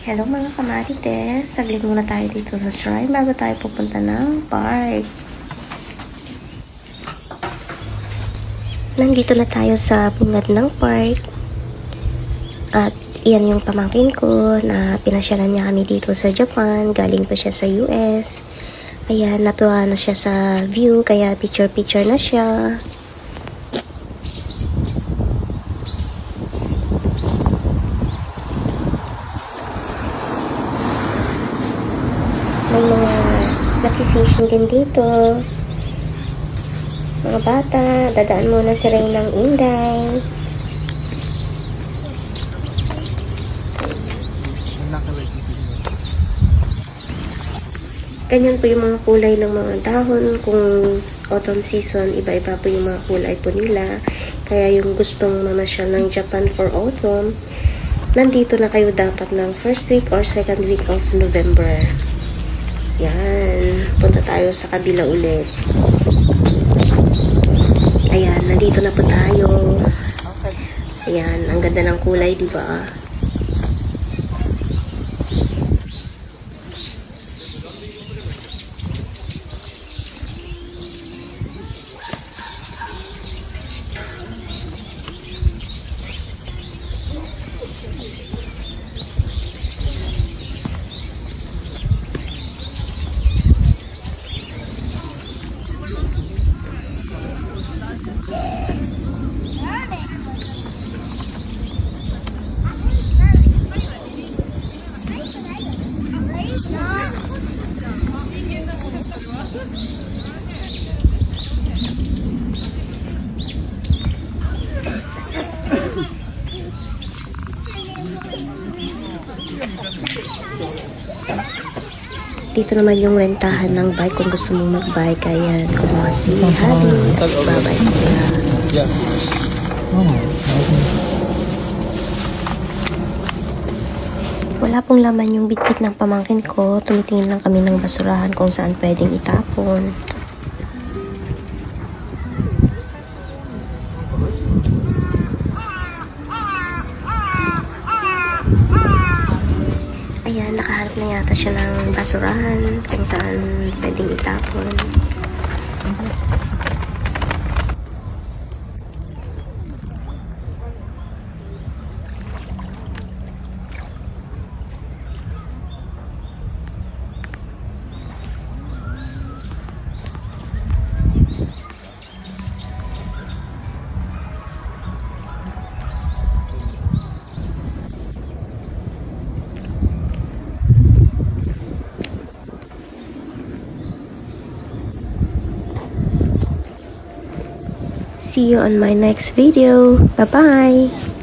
Hello mga kamarites, saglit muna tayo dito sa shrine bago tayo pupunta ng park. Nandito na tayo sa bungad ng park. At iyan yung pamangkin ko na pinasyalan niya kami dito sa Japan. Galing pa siya sa US. Ayan, natuwa na siya sa view kaya picture-picture na siya. May mga naki-fishing din dito. Mga bata, dadaan muna si Ray ng Inday. Ganyan po yung mga kulay ng mga dahon. Kung autumn season, iba-iba po yung mga kulay po nila. Kaya yung gustong mamasyal ng Japan for autumn, nandito na kayo dapat ng first week or second week of November. Yan. Punta tayo sa kabila ulit. Ayan, nandito na po tayo. Ayan, ang ganda ng kulay, di ba? Dito naman yung rentahan ng bike kung gusto mong mag-bike. Ayan, kumuha si Habi. Babike sila. Wala pong laman yung bitbit ng pamangkin ko. Tumitingin lang kami ng basurahan kung saan pwedeng itapon. Ayan, nakahanap na yata siya ng basurahan kung saan pwedeng itapon. See you on my next video. Bye-bye!